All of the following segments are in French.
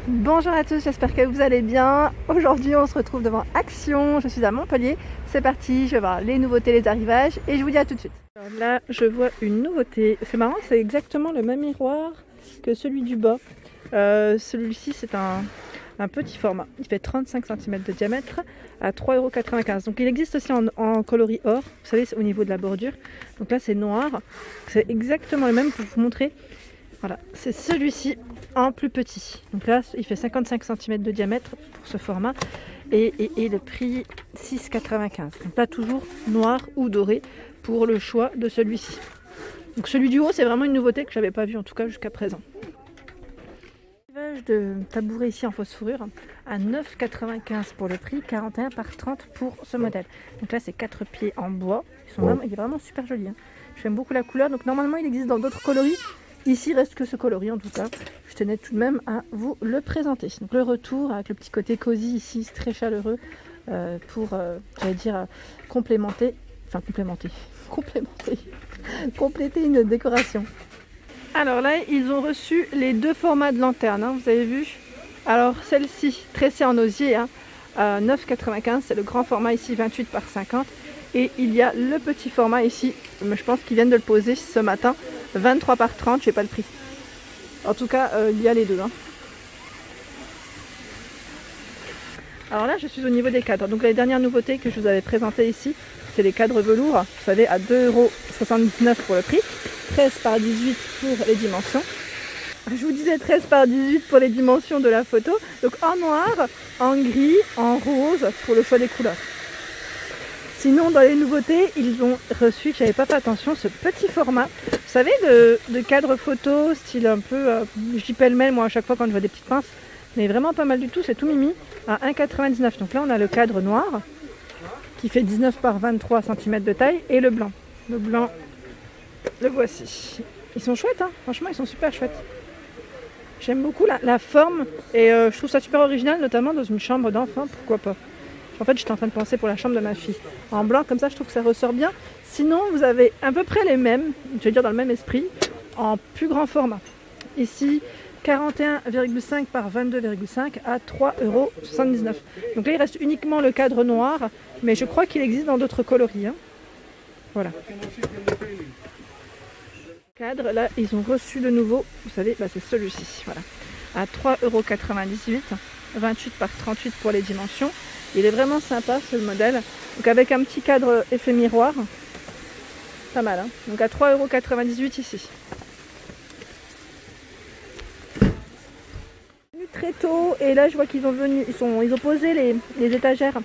Bonjour à tous, j'espère que vous allez bien. Aujourd'hui on se retrouve devant Action, je suis à Montpellier. C'est parti, je vais voir les nouveautés, les arrivages et je vous dis à tout de suite. Alors là je vois une nouveauté, c'est marrant, c'est exactement le même miroir que celui du bas. Celui-ci c'est un petit format, il fait 35 cm de diamètre à 3,95 €. Donc il existe aussi en coloris or, vous savez c'est au niveau de la bordure. Donc là c'est noir, c'est exactement le même pour vous montrer. Voilà, c'est celui-ci en plus petit. Donc là, il fait 55 cm de diamètre pour ce format et le prix 6,95 €. Donc là, toujours noir ou doré pour le choix de celui-ci. Donc celui du haut, c'est vraiment une nouveauté que je n'avais pas vue en tout cas jusqu'à présent. De tabouret ici en fausse fourrure à 9,95 € pour le prix, 41 par 30 pour ce modèle. Donc là, c'est 4 pieds en bois. Il est vraiment super joli. J'aime beaucoup la couleur. Donc normalement, il existe dans d'autres coloris. Ici, il reste que ce coloris en tout cas. Je tenais tout de même à vous le présenter. Donc le retour avec le petit côté cosy ici, c'est très chaleureux pour, j'allais dire, compléter une décoration. Alors là, ils ont reçu les deux formats de lanterne, vous avez vu. Alors celle-ci, tressée en osier, à 9,95 €, c'est le grand format ici, 28 par 50. Et il y a le petit format ici, mais je pense qu'ils viennent de le poser ce matin, 23 par 30, je sais pas le prix. En tout cas, il y a les deux. Alors là, je suis au niveau des cadres. Donc les dernières nouveautés que je vous avais présentées ici, c'est les cadres velours, vous savez, à 2,79 € pour le prix, 13 par 18 pour les dimensions. Je vous disais 13 par 18 pour les dimensions de la photo. Donc en noir, en gris, en rose pour le choix des couleurs. Sinon, dans les nouveautés, ils ont reçu, j'avais pas fait attention, ce petit format, vous savez, de cadre photo, style un peu, je dis pêle-mêle moi à chaque fois quand je vois des petites pinces, mais vraiment pas mal du tout, c'est tout mimi, à 1,99 €. Donc là, on a le cadre noir, qui fait 19 par 23 cm de taille, et le blanc. Le blanc, le voici. Ils sont chouettes, franchement, ils sont super chouettes. J'aime beaucoup la forme, et je trouve ça super original, notamment dans une chambre d'enfant, pourquoi pas. En fait, j'étais en train de penser pour la chambre de ma fille. En blanc, comme ça, je trouve que ça ressort bien. Sinon, vous avez à peu près les mêmes, je vais dire dans le même esprit, en plus grand format. Ici, 41,5 par 22,5 à 3,79 €. Donc là, il reste uniquement le cadre noir, mais je crois qu'il existe dans d'autres coloris. Voilà. Cadre, là, ils ont reçu de nouveau, vous savez, c'est celui-ci. Voilà. À 3,98 €, 28 par 38 pour les dimensions. Il est vraiment sympa ce modèle, donc avec un petit cadre effet miroir, pas mal. Donc à 3,98 € ici. Très tôt, et là je vois qu'ils ont posé les étagères.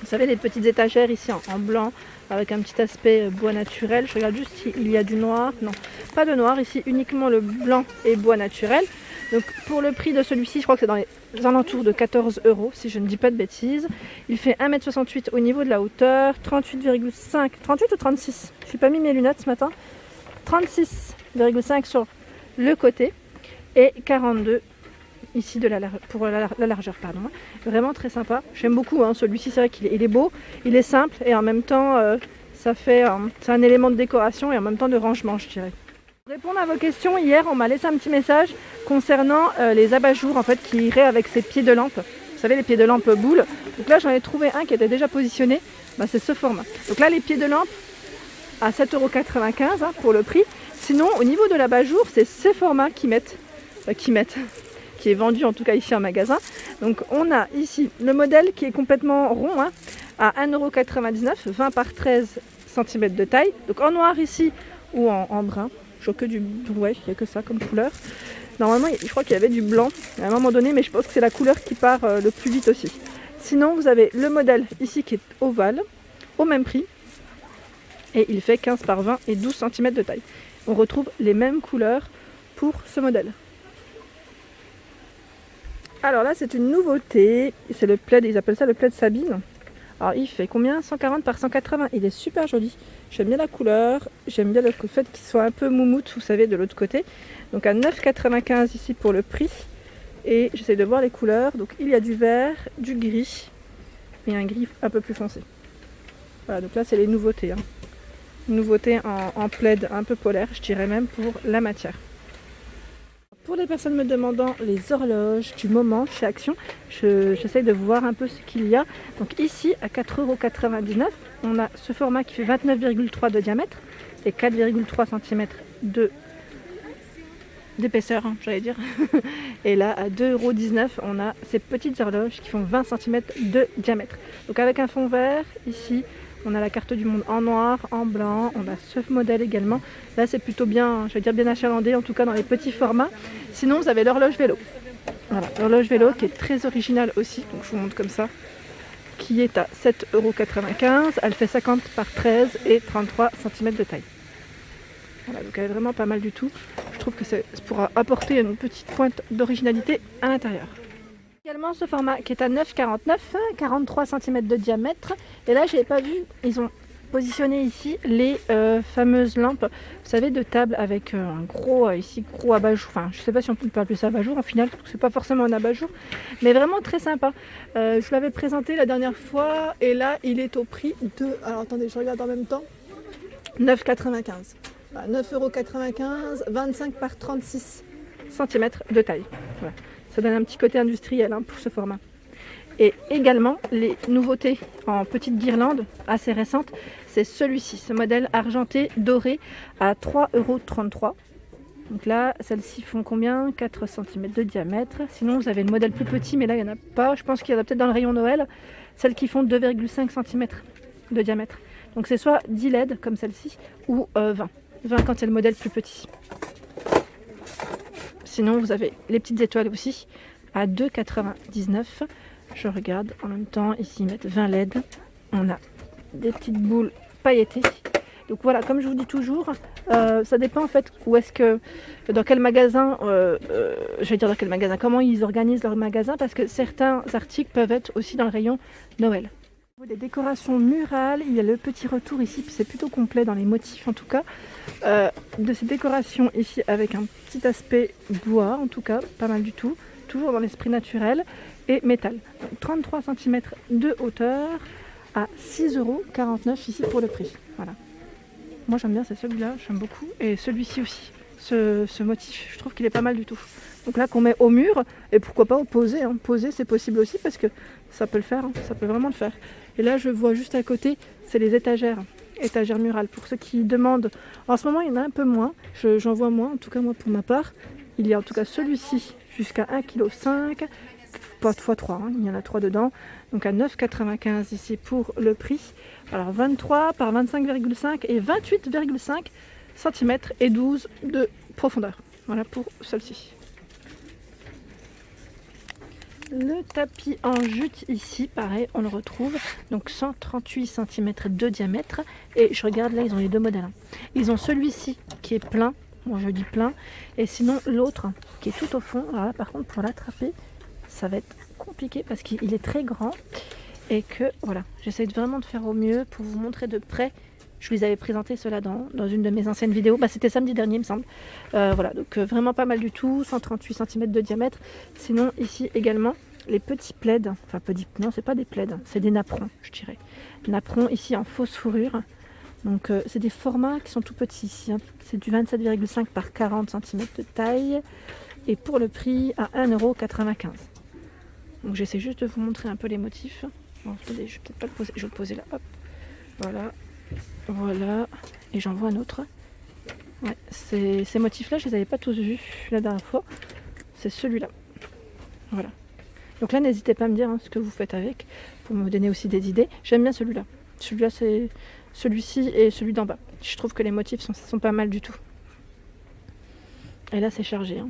Vous savez, les petites étagères ici en blanc avec un petit aspect bois naturel. Je regarde juste s'il y a du noir. Non, pas de noir ici, uniquement le blanc et bois naturel. Donc pour le prix de celui-ci, je crois que c'est dans les alentours de 14 € si je ne dis pas de bêtises. Il fait 1,68 m au niveau de la hauteur, 38,5, 38 ou 36, je n'ai pas mis mes lunettes ce matin, 36,5 sur le côté et 42 ici pour la largeur. Vraiment très sympa, j'aime beaucoup celui-ci, c'est vrai qu'il est beau, il est simple et en même temps c'est un élément de décoration et en même temps de rangement, je dirais. Pour répondre à vos questions, hier on m'a laissé un petit message concernant les abat-jours qui iraient avec ces pieds de lampe. Vous savez, les pieds de lampe boules. Donc là j'en ai trouvé un qui était déjà positionné, c'est ce format. Donc là les pieds de lampe à 7,95 € pour le prix. Sinon au niveau de l'abat-jour, c'est ce format qui est vendu en tout cas ici en magasin. Donc on a ici le modèle qui est complètement rond à 1,99 €, 20 par 13 cm de taille. Donc en noir ici ou en brun. Je vois que il n'y a que ça comme couleur. Normalement, je crois qu'il y avait du blanc à un moment donné, mais je pense que c'est la couleur qui part le plus vite aussi. Sinon, vous avez le modèle ici qui est ovale, au même prix. Et il fait 15 par 20 et 12 cm de taille. On retrouve les mêmes couleurs pour ce modèle. Alors là, c'est une nouveauté. C'est le plaid, ils appellent ça le plaid Sabine. Alors il fait combien? 140 par 180. Il est super joli. J'aime bien la couleur. J'aime bien le fait qu'il soit un peu moumoute, vous savez, de l'autre côté. Donc à 9,95 € ici pour le prix. Et j'essaie de voir les couleurs. Donc il y a du vert, du gris et un gris un peu plus foncé. Voilà, donc là c'est les nouveautés. Nouveautés en plaid un peu polaire, je dirais même pour la matière. Pour les personnes me demandant les horloges du moment chez Action, j'essaye de voir un peu ce qu'il y a. Donc ici, à 4,99 €, on a ce format qui fait 29,3 de diamètre et 4,3 cm d'épaisseur, hein, j'allais dire. Et là, à 2,19 €, on a ces petites horloges qui font 20 cm de diamètre. Donc avec un fond vert, ici, on a la carte du monde en noir, en blanc, on a ce modèle également. Là, c'est plutôt bien, je vais dire bien achalandé, en tout cas dans les petits formats. Sinon, vous avez l'horloge vélo. Voilà, l'horloge vélo qui est très originale aussi, donc je vous montre comme ça, qui est à 7,95 €. Elle fait 50 par 13 et 33 cm de taille. Voilà, donc elle est vraiment pas mal du tout. Je trouve que ça pourra apporter une petite pointe d'originalité à l'intérieur. Également ce format qui est à 9,49 €, 43 cm de diamètre. Et là, je n'avais pas vu, ils ont positionné ici les fameuses lampes, vous savez, de table avec un gros gros abat-jour. Enfin, je ne sais pas si on peut appeler ça abat-jour en final, parce que c'est pas forcément un abat-jour, mais vraiment très sympa. Je vous l'avais présenté la dernière fois et là, il est au prix de, alors attendez, je regarde en même temps, 9,95 €. 9,95 €, 25 par 36 cm de taille. Voilà. Ça donne un petit côté industriel hein, pour ce format. Et également, les nouveautés en petite guirlande assez récentes, c'est celui-ci, ce modèle argenté doré à 3,33 €. Donc là, celles-ci font combien? 4 cm de diamètre. Sinon, vous avez le modèle plus petit, mais là, il n'y en a pas. Je pense qu'il y en a peut-être dans le rayon Noël. Celles qui font 2,5 cm de diamètre. Donc c'est soit 10 LED comme celle-ci, ou 20. 20 quand c'est le modèle plus petit. Sinon, vous avez les petites étoiles aussi à 2,99 €. Je regarde en même temps. Ici, ils mettent 20 LED. On a des petites boules pailletées. Donc voilà, comme je vous dis toujours, ça dépend en fait où est-ce que, dans quel magasin, je vais dire dans quel magasin, comment ils organisent leur magasin, parce que certains articles peuvent être aussi dans le rayon Noël. Au niveau des décorations murales, il y a le petit retour ici, puis c'est plutôt complet dans les motifs en tout cas, de ces décorations ici avec un petit aspect bois en tout cas, pas mal du tout, toujours dans l'esprit naturel et métal. Donc 33 cm de hauteur à 6,49 € ici pour le prix. Voilà. Moi j'aime bien, c'est celui-là, j'aime beaucoup, et celui-ci aussi, ce motif, je trouve qu'il est pas mal du tout. Donc là qu'on met au mur, et pourquoi pas au posé, hein. Poser c'est possible aussi parce que ça peut le faire, hein. Ça peut vraiment le faire. Et là je vois juste à côté, c'est les étagères murales. Pour ceux qui demandent, en ce moment il y en a un peu moins, j'en vois moins, en tout cas moi pour ma part. Il y a en tout cas celui-ci jusqu'à 1,5 kg, pas x3, hein. Il y en a 3 dedans, donc à 9,95 € ici pour le prix. Alors 23 par 25,5 et 28,5 cm et 12 de profondeur. Voilà pour celle-ci. Le tapis en jute ici, pareil, on le retrouve, donc 138 cm de diamètre. Et je regarde là, ils ont les deux modèles. Ils ont celui-ci qui est plein, bon je dis plein, et sinon l'autre qui est tout au fond. Alors là par contre pour l'attraper, ça va être compliqué parce qu'il est très grand. Et que voilà, j'essaie vraiment de faire au mieux pour vous montrer de près. Je vous avais présenté cela dans une de mes anciennes vidéos. C'était samedi dernier, il me semble. Voilà, donc vraiment pas mal du tout. 138 cm de diamètre. Sinon, ici également, les petits plaids. Enfin, non, c'est pas des plaids, c'est des napperons, je dirais. Napperons ici en fausse fourrure. Donc, c'est des formats qui sont tout petits ici. Hein. C'est du 27,5 par 40 cm de taille. Et pour le prix, à 1,95 €. Donc, j'essaie juste de vous montrer un peu les motifs. Bon, attendez, je vais peut-être pas le poser. Je vais le poser là. Hop. Voilà. Voilà, et j'en vois un autre. Ouais, ces motifs-là, je les avais pas tous vus la dernière fois. C'est celui-là. Voilà. Donc là, n'hésitez pas à me dire hein, ce que vous faites avec, pour me donner aussi des idées. J'aime bien celui-là. Celui-là, c'est celui-ci et celui d'en bas. Je trouve que les motifs sont pas mal du tout. Et là, c'est chargé. Hein.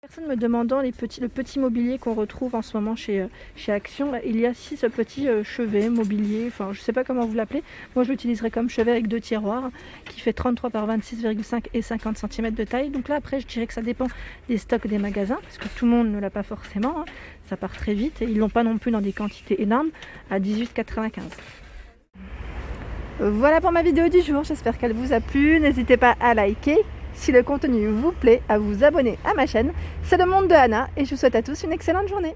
Personne me demandant le petit mobilier qu'on retrouve en ce moment chez Action. Là, il y a ici ce petit chevet mobilier, enfin je sais pas comment vous l'appelez. Moi je l'utiliserai comme chevet avec 2 tiroirs qui fait 33 par 26,5 et 50 cm de taille. Donc là après je dirais que ça dépend des stocks des magasins parce que tout le monde ne l'a pas forcément. Hein. Ça part très vite et ils l'ont pas non plus dans des quantités énormes à 18,95 €. Voilà pour ma vidéo du jour, j'espère qu'elle vous a plu. N'hésitez pas à liker. Si le contenu vous plaît, à vous abonner à ma chaîne. C'est le monde de Anna et je vous souhaite à tous une excellente journée.